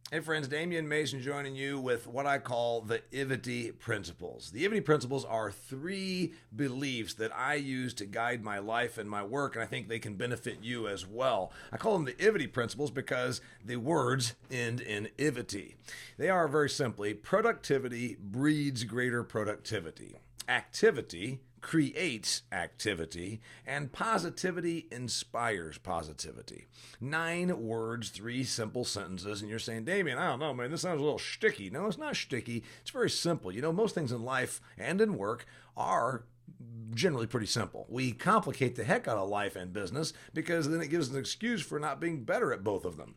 Hey friends, Damian Mason joining you with what I call the ivity principles. The ivity principles are three beliefs that I use to guide my life and my work, and I think they can benefit you as well. I call them the ivity principles because the words end in ivity. They are very simply productivity breeds greater productivity. Activity creates activity, and positivity inspires positivity. 9 words, 3 simple sentences, and you're saying, Damian, I don't know, man, this sounds a little shticky. No, it's not shticky. It's very simple. You know, most things in life and in work are generally pretty simple. We complicate the heck out of life and business because then it gives an excuse for not being better at both of them.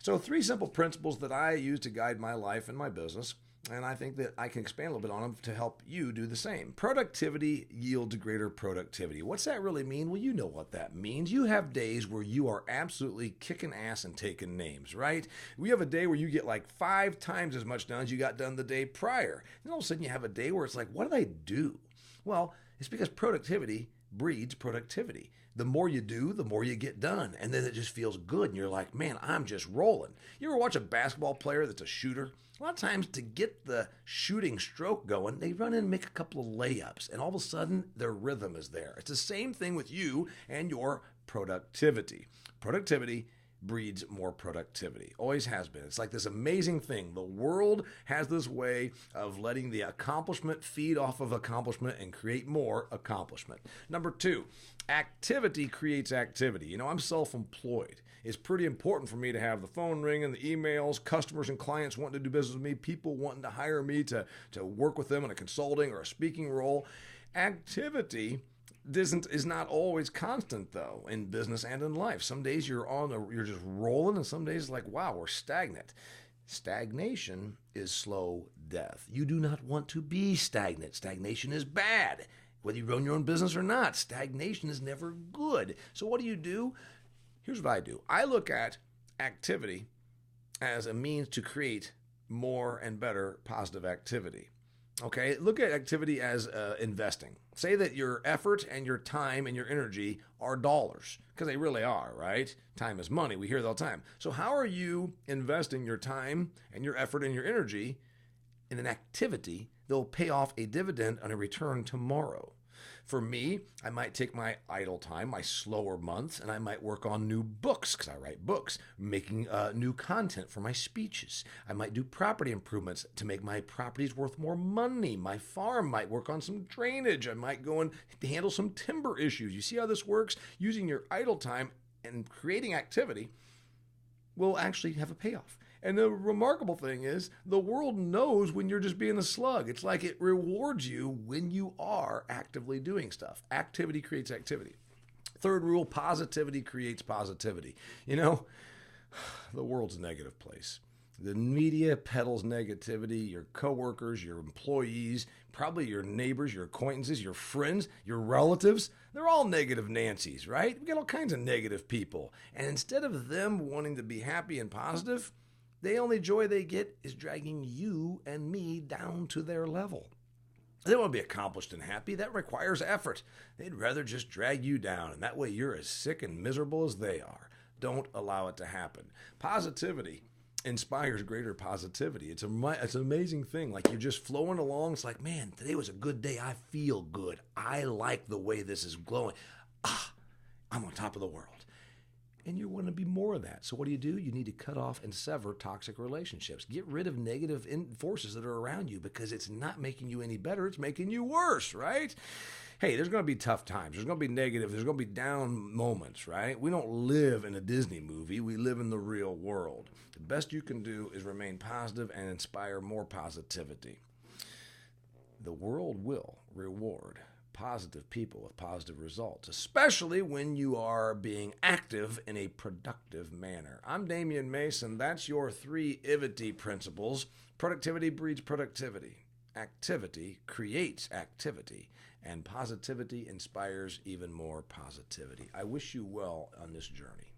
So 3 simple principles that I use to guide my life and my business. And I think that I can expand a little bit on them to help you do the same. Productivity yields greater productivity. What's that really mean? Well, you know what that means. You have days where you are absolutely kicking ass and taking names, right? We have a day where you get like 5 times as much done as you got done the day prior. And all of a sudden you have a day where it's like, what did I do? Well, it's because productivity breeds productivity. The more you do, the more you get done. And then it just feels good. And you're like, man, I'm just rolling. You ever watch a basketball player that's a shooter? A lot of times to get the shooting stroke going, they run in and make a couple of layups. And all of a sudden, their rhythm is there. It's the same thing with you and your productivity. Productivity breeds more productivity. Always has been. It's like this amazing thing. The world has this way of letting the accomplishment feed off of accomplishment and create more accomplishment. Number 2, activity creates activity. You know, I'm self-employed. It's pretty important for me to have the phone ringing, the emails, customers and clients wanting to do business with me, people wanting to hire me to work with them in a consulting or a speaking role. Activity is not always constant though in business and in life. Some days you're just rolling, and some days it's like, wow, we're stagnant. Stagnation is slow death. You do not want to be stagnant. Stagnation is bad. Whether you run your own business or not, stagnation is never good. So what do? Here's what I do. I look at activity as a means to create more and better positive activity. Okay, look at activity as investing. Say that your effort and your time and your energy are dollars, because they really are, right? Time is money. We hear that all the time. So how are you investing your time and your effort and your energy in an activity that will pay off a dividend on a return tomorrow? For me, I might take my idle time, my slower months, and I might work on new books, because I write books, making new content for my speeches. I might do property improvements to make my properties worth more money. My farm might work on some drainage. I might go and handle some timber issues. You see how this works? Using your idle time and creating activity will actually have a payoff. And the remarkable thing is, the world knows when you're just being a slug. It's like it rewards you when you are actively doing stuff. Activity creates activity. Third rule, positivity creates positivity. You know, the world's a negative place. The media peddles negativity. Your coworkers, your employees, probably your neighbors, your acquaintances, your friends, your relatives, they're all negative Nancy's, right? We got all kinds of negative people. And instead of them wanting to be happy and positive, the only joy they get is dragging you and me down to their level. They want to be accomplished and happy. That requires effort. They'd rather just drag you down, and that way you're as sick and miserable as they are. Don't allow it to happen. Positivity inspires greater positivity. It's an amazing thing. Like you're just flowing along. It's like, man, today was a good day. I feel good. I like the way this is glowing. I'm on top of the world. And you want to be more of that. So what do? You need to cut off and sever toxic relationships. Get rid of negative forces that are around you, because it's not making you any better. It's making you worse, right? Hey, there's going to be tough times. There's going to be negative. There's going to be down moments, right? We don't live in a Disney movie. We live in the real world. The best you can do is remain positive and inspire more positivity. The world will reward positive people with positive results, especially when you are being active in a productive manner. I'm Damian Mason. That's your 3 ivity principles. Productivity breeds productivity. Activity creates activity. And positivity inspires even more positivity. I wish you well on this journey.